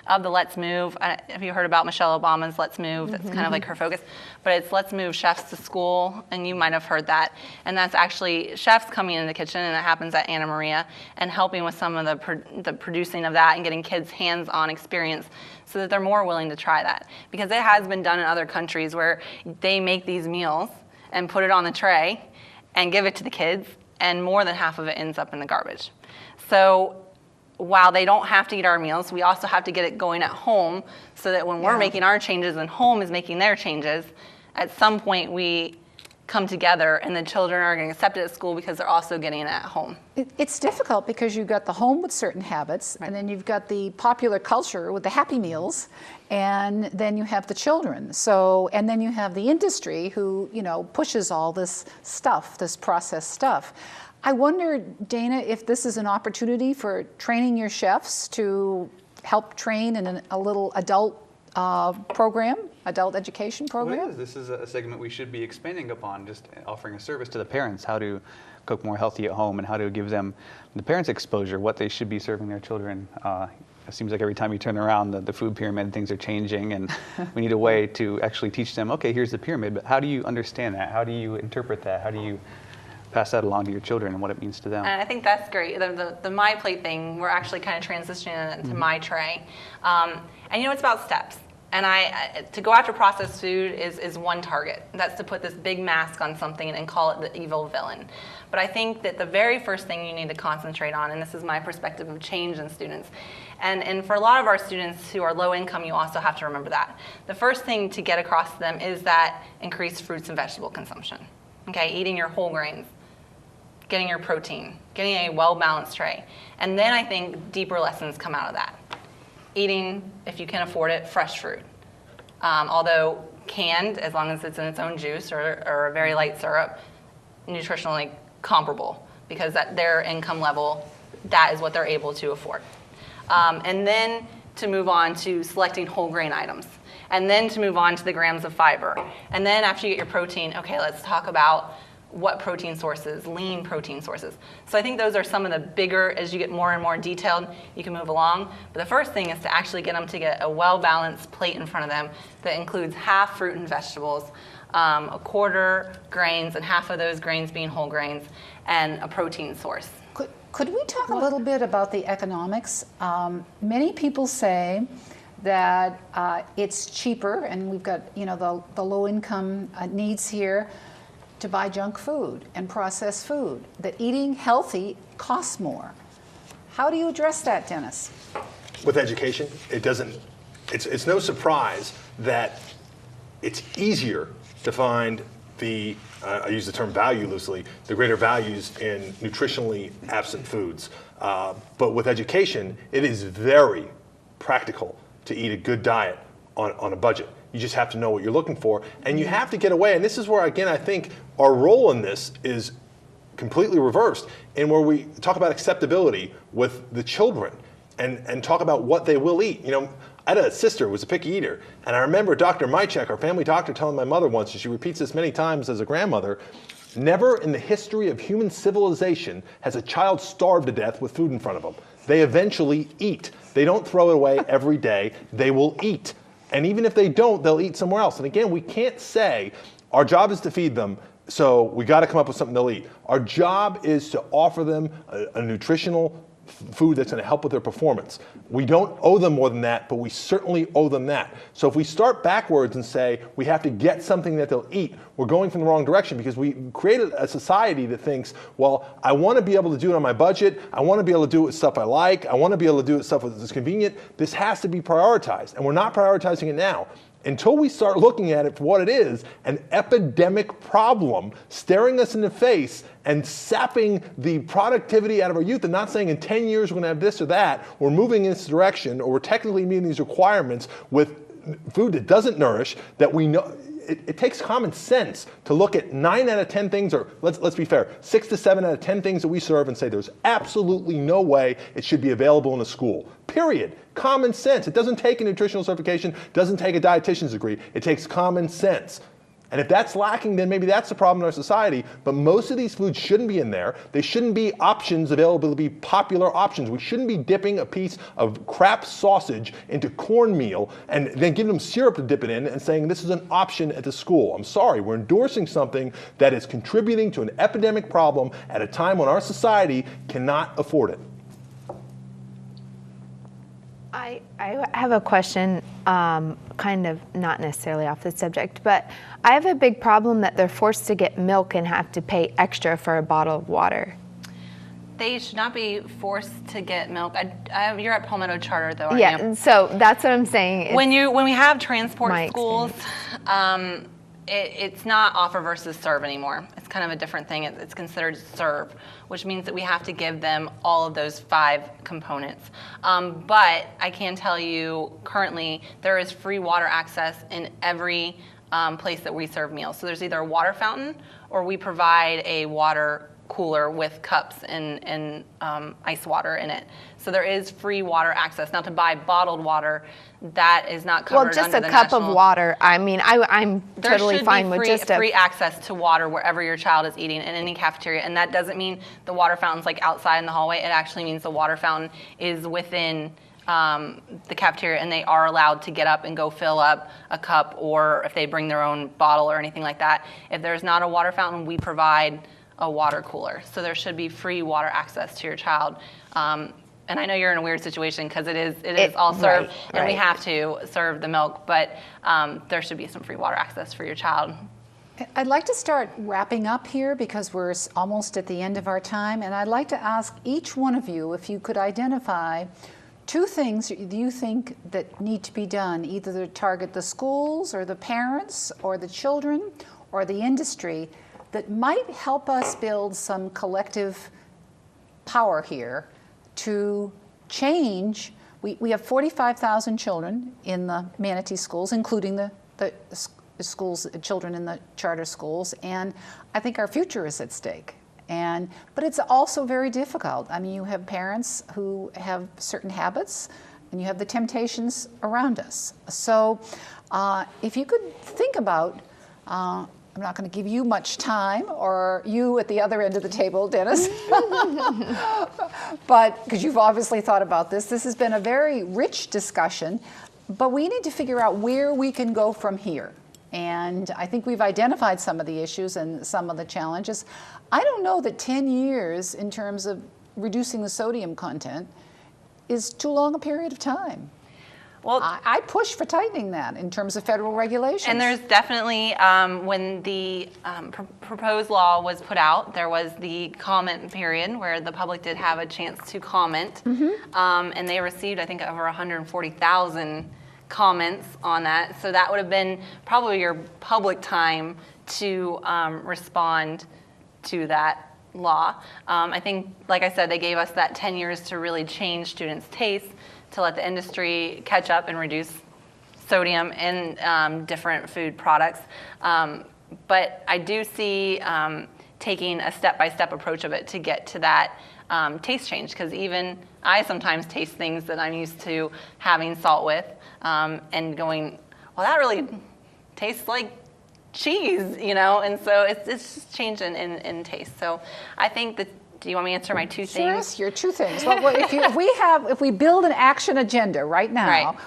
Speaker 2: of the Let's Move, have you heard about Michelle Obama's Let's Move? That's kind of like her focus. But it's Let's Move Chefs to School, and you might have heard that. And that's actually chefs coming into the kitchen, and it happens at Anna Maria, and helping with some of the producing of that and getting kids hands-on experience so that they're more willing to try that. Because it has been done in other countries where they make these meals and put it on the tray and give it to the kids, and more than half of it ends up in the garbage. So while they don't have to eat our meals, we also have to get it going at home so that when we're making our changes and home is making their changes, at some point we come together and the children are going to accept it at school because they're also getting it at home.
Speaker 1: It's difficult because you've got the home with certain habits, and then you've got the popular culture with the Happy Meals, and then you have the children. So, and then you have the industry who, pushes all this stuff, this processed stuff. I wonder, Dana, if this is an opportunity for training your chefs to help train in a little adult program, adult education program?
Speaker 3: Well, it is. This is a segment we should be expanding upon, just offering a service to the parents, how to cook more healthy at home and how to give them, the parents, exposure, what they should be serving their children. It seems like every time you turn around, the food pyramid, things are changing, and we need a way to actually teach them, okay, here's the pyramid, but how do you understand that? How do you interpret that? How do you pass that along to your children and what it means to them?
Speaker 2: And I think that's great. The My Plate thing, we're actually kind of transitioning it to My Tray. And it's about steps. And to go after processed food is one target. That's to put this big mask on something and call it the evil villain. But I think that the very first thing you need to concentrate on, and this is my perspective of change in students, and for a lot of our students who are low income, you also have to remember that. The first thing to get across to them is that increased fruits and vegetable consumption. Okay, eating your whole grains, getting your protein, getting a well-balanced tray. And then I think deeper lessons come out of that. Eating, if you can afford it, fresh fruit. Although canned, as long as it's in its own juice or a very light syrup, nutritionally comparable, because at their income level, that is what they're able to afford. And then to move on to selecting whole grain items. And then to move on to the grams of fiber. And then after you get your protein, okay, let's talk about what protein sources, lean protein sources. So I think those are some of the bigger, as you get more and more detailed, you can move along. But the first thing is to actually get them to get a well-balanced plate in front of them that includes half fruit and vegetables, a quarter grains, and half of those grains being whole grains, and a protein source.
Speaker 1: Could we talk a little bit about the economics? Many people say that it's cheaper, and we've got the low-income needs here, to buy junk food and processed food, that eating healthy costs more. How do you address that, Dennis?
Speaker 4: With education, it's no surprise that it's easier to find I use the term value loosely, the greater values in nutritionally absent foods. But with education, it is very practical to eat a good diet on a budget. You just have to know what you're looking for, and you have to get away. And this is where, again, I think our role in this is completely reversed, and where we talk about acceptability with the children and talk about what they will eat. I had a sister who was a picky eater, and I remember Dr. Mychek, our family doctor, telling my mother once, and she repeats this many times as a grandmother, never in the history of human civilization has a child starved to death with food in front of them. They eventually eat. They don't throw it away every day. They will eat. And even if they don't, they'll eat somewhere else. And again, we can't say our job is to feed them, so we got to come up with something they'll eat. Our job is to offer them a nutritional food that's going to help with their performance. We don't owe them more than that, but we certainly owe them that. So if we start backwards and say we have to get something that they'll eat, we're going from the wrong direction, because we created a society that thinks, well, I want to be able to do it on my budget. I want to be able to do it with stuff I like. I want to be able to do it with stuff that's convenient. This has to be prioritized, and we're not prioritizing it now. Until we start looking at it for what it is, an epidemic problem staring us in the face and sapping the productivity out of our youth, and not saying in 10 years we're going to have this or that, we're moving in this direction, or we're technically meeting these requirements with food that doesn't nourish, that we know. It takes common sense to look at 9 out of 10 things, or let's be fair, 6 to 7 out of 10 things that we serve and say there's absolutely no way it should be available in a school. Period. Common sense. It doesn't take a nutritional certification, doesn't take a dietitian's degree. It takes common sense. And if that's lacking, then maybe that's the problem in our society. But most of these foods shouldn't be in there. They shouldn't be options available to be popular options. We shouldn't be dipping a piece of crap sausage into cornmeal and then giving them syrup to dip it in and saying this is an option at the school. I'm sorry, we're endorsing something that is contributing to an epidemic problem at a time when our society cannot afford it.
Speaker 5: I have a question, kind of not necessarily off the subject, but I have a big problem that they're forced to get milk and have to pay extra for a bottle of water.
Speaker 2: They should not be forced to get milk. You're at Palmetto Charter, though, aren't
Speaker 5: Yeah,
Speaker 2: you?
Speaker 5: so that's what I'm saying.
Speaker 2: When we have transport
Speaker 5: my
Speaker 2: schools, it's not offer versus serve anymore. It's kind of a different thing. It's considered serve, which means that we have to give them all of those 5 components. But I can tell you currently there is free water access in every place that we serve meals. So there's either a water fountain or we provide a water cooler with cups and ice water in it. So there is free water access. Now, to buy bottled water, that is not covered
Speaker 5: Well, just
Speaker 2: under
Speaker 5: a
Speaker 2: the
Speaker 5: cup
Speaker 2: national.
Speaker 5: of water. I mean, I'm totally fine with just a
Speaker 2: free access to water wherever your child is eating in any cafeteria, and that doesn't mean the water fountain's like outside in the hallway. It actually means the water fountain is within the cafeteria, and they are allowed to get up and go fill up a cup, or if they bring their own bottle or anything like that. If there's not a water fountain, we provide a water cooler. So there should be free water access to your child. And I know you're in a weird situation because it is all served, and we have to serve the milk, but there should be some free water access for your child.
Speaker 1: I'd like to start wrapping up here because we're almost at the end of our time, and I'd like to ask each one of you if you could identify 2 things you think that need to be done, either to target the schools or the parents or the children or the industry, that might help us build some collective power here to change. We have 45,000 children in the Manatee schools, including the schools, children in the charter schools, and I think our future is at stake. But it's also very difficult. I mean, you have parents who have certain habits, and you have the temptations around us. So if you could think about, I'm not going to give you much time, or you at the other end of the table, Dennis, but because you've obviously thought about this. This has been a very rich discussion, but we need to figure out where we can go from here. And I think we've identified some of the issues and some of the challenges. I don't know that 10 years in terms of reducing the sodium content is too long a period of time. Well, I push for tightening that in terms of federal regulations.
Speaker 2: And there's definitely, when the proposed law was put out, there was the comment period where the public did have a chance to comment. And they received, I think, over 140,000 comments on that. So that would have been probably your public time to respond to that law. I think, like I said, they gave us that 10 years to really change students' tastes, to let the industry catch up and reduce sodium in different food products. But I do see taking a step-by-step approach of it to get to that taste change, because even I sometimes taste things that I'm used to having salt with and going, well, that really tastes like cheese, you know? And so it's just change in taste. So I think that, do you want me to answer my 2 things?
Speaker 1: Yes, your 2 things. Well, if we build an action agenda right now,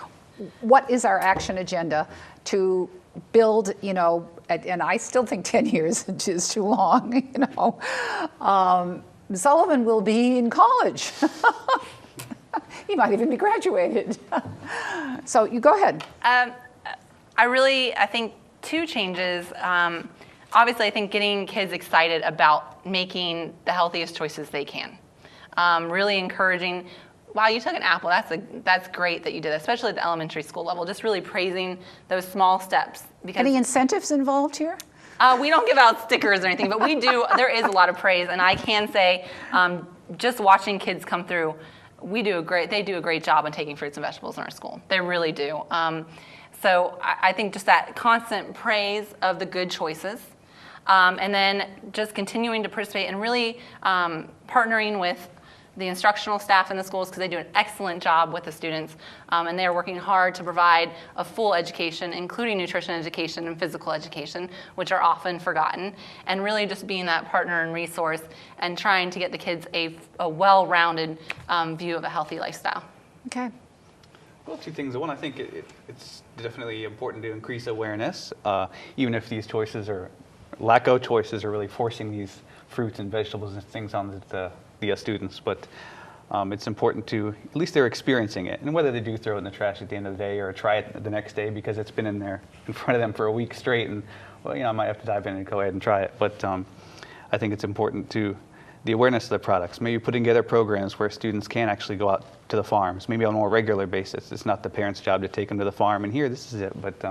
Speaker 1: what is our action agenda to build, you know, and I still think 10 years is too long, you know, Sullivan will be in college. He might even be graduated. So you go ahead.
Speaker 2: I think two changes. Obviously, I think getting kids excited about making the healthiest choices they can. Really encouraging, wow, you took an apple. That's great that you did that, especially at the elementary school level. Just really praising those small steps. Because
Speaker 1: Any incentives involved here?
Speaker 2: we don't give out stickers or anything, but we do. There is a lot of praise, and I can say, just watching kids come through, they do a great job on taking fruits and vegetables in our school. They really do. So I think just that constant praise of the good choices, and then just continuing to participate and really partnering with the instructional staff in the schools, because they do an excellent job with the students, and they are working hard to provide a full education, including nutrition education and physical education, which are often forgotten, and really just being that partner and resource and trying to get the kids a well-rounded view of a healthy lifestyle.
Speaker 1: Okay.
Speaker 3: Well, two things. One, I think it's definitely important to increase awareness, even if these choices or lack of choices are really forcing these fruits and vegetables and things on the students. But it's important to, at least they're experiencing it. And whether they do throw it in the trash at the end of the day or try it the next day because it's been in there in front of them for a week straight, and, well, I might have to dive in and go ahead and try it. But I think it's important to the awareness of the products, maybe putting together programs where students can actually go out to the farms, maybe on a more regular basis. It's not the parents' job to take them to the farm and here, this is it, but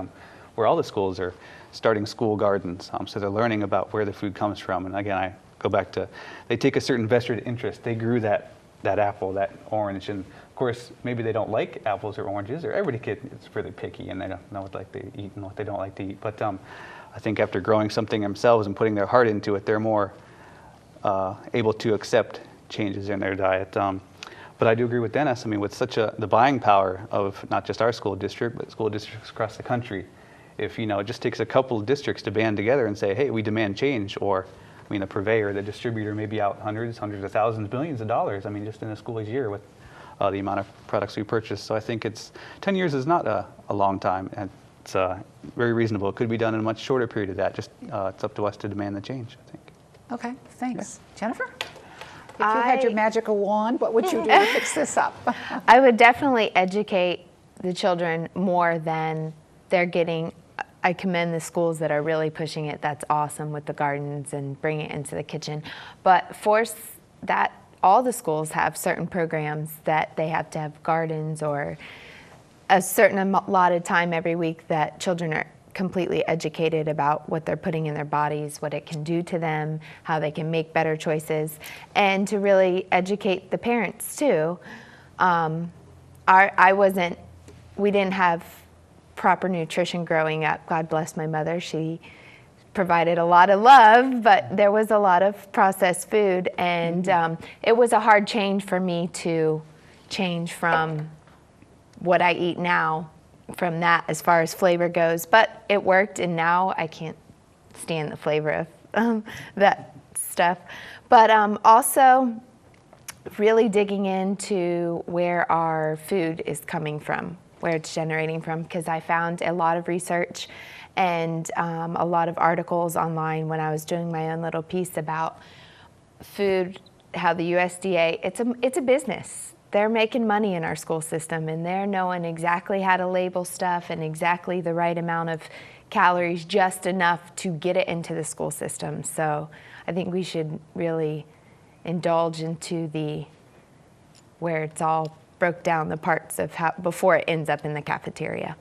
Speaker 3: where all the schools are starting school gardens, so they're learning about where the food comes from. And again, I go back to, they take a certain vested interest. They grew that apple, that orange, and of course, maybe they don't like apples or oranges, or every kid is really picky and they don't know what they like to eat and what they don't like to eat. But I think after growing something themselves and putting their heart into it, they're more able to accept changes in their diet. But I do agree with Dennis. I mean, with the buying power of not just our school district, but school districts across the country, if, it just takes a couple of districts to band together and say, hey, we demand change, or, the purveyor, the distributor may be out hundreds of thousands, billions of dollars, just in a school year with the amount of products we purchase. So I think 10 years is not a long time, and it's very reasonable. It could be done in a much shorter period of that. Just it's up to us to demand the change, I think.
Speaker 1: Okay, thanks. Yeah. Jennifer? If you had your magical wand, what would you do to fix this up?
Speaker 5: I would definitely educate the children more than they're getting. I commend the schools that are really pushing it. That's awesome with the gardens and bringing it into the kitchen. But force that all the schools have certain programs that they have to have gardens or a certain allotted time every week that children are completely educated about what they're putting in their bodies, what it can do to them, how they can make better choices, and to really educate the parents too. We didn't have proper nutrition growing up. God bless my mother. She provided a lot of love, but there was a lot of processed food, and it was a hard change for me to change from what I eat now from that as far as flavor goes, but it worked, and now I can't stand the flavor of that stuff. But also really digging into where our food is coming from, where it's generating from, because I found a lot of research and a lot of articles online when I was doing my own little piece about food, how the USDA, it's a business. They're making money in our school system, and they're knowing exactly how to label stuff and exactly the right amount of calories, just enough to get it into the school system. So I think we should really indulge into where it's all broke down, the parts of how before it ends up in the cafeteria.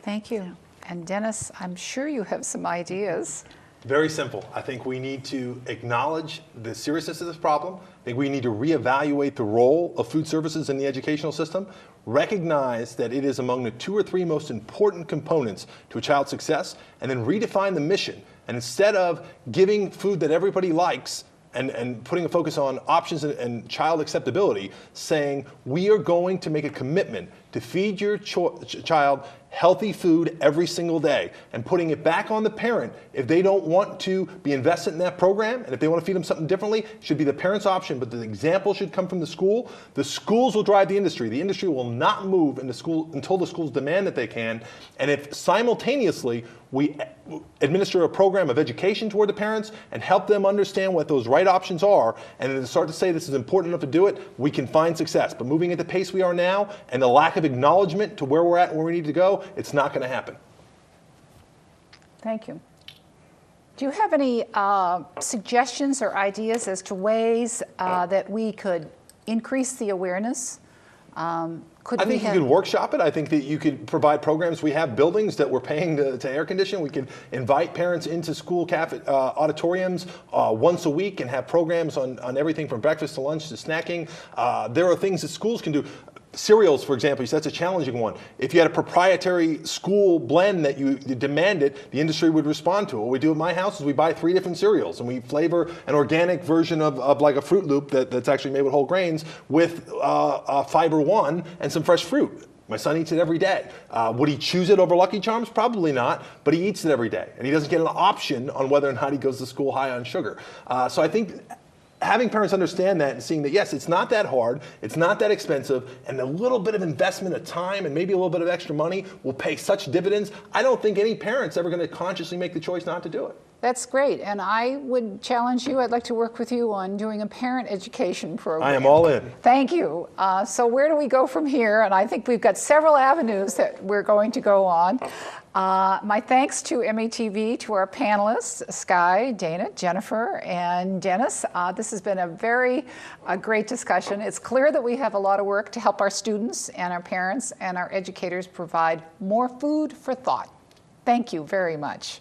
Speaker 1: Thank you. And Dennis, I'm sure you have some ideas.
Speaker 4: Very simple. I think we need to acknowledge the seriousness of this problem. I think we need to reevaluate the role of food services in the educational system, recognize that it is among the 2 or 3 most important components to a child's success, and then redefine the mission. And instead of giving food that everybody likes and putting a focus on options and child acceptability, saying we are going to make a commitment to feed your child healthy food every single day, and putting it back on the parent if they don't want to be invested in that program, and if they want to feed them something differently, should be the parent's option, but the example should come from the school. The schools will drive the industry. The industry will not move into school until the schools demand that they can, and if simultaneously we administer a program of education toward the parents and help them understand what those right options are, and then start to say this is important enough to do it, we can find success. But moving at the pace we are now and the lack of acknowledgement to where we're at and where we need to go, it's not going to happen.
Speaker 1: Thank you. Do you have any suggestions or ideas as to ways that we could increase the awareness?
Speaker 4: I think you could workshop it. I think that you could provide programs. We have buildings that we're paying to air condition. We could invite parents into school auditoriums once a week and have programs on everything from breakfast to lunch to snacking. There are things that schools can do. Cereals, for example, you said that's a challenging one. If you had a proprietary school blend that you demanded, the industry would respond to it. What we do at my house is we buy 3 different cereals, and we flavor an organic version of like a Fruit Loop that's actually made with whole grains with Fiber One and some fresh fruit. My son eats it every day. Would he choose it over Lucky Charms? Probably not, but he eats it every day, and he doesn't get an option on whether or not he goes to school high on sugar. So I think having parents understand that and seeing that, yes, it's not that hard, it's not that expensive, and a little bit of investment of time and maybe a little bit of extra money will pay such dividends. I don't think any parent's ever going to consciously make the choice not to do it.
Speaker 1: That's great, and I would challenge you. I'd like to work with you on doing a parent education program.
Speaker 4: I am all in.
Speaker 1: Thank you. So where do we go from here? And I think we've got several avenues that we're going to go on. My thanks to MATV, to our panelists, Skye, Dana, Jennifer, and Dennis. This has been a very great discussion. It's clear that we have a lot of work to help our students and our parents and our educators provide more food for thought. Thank you very much.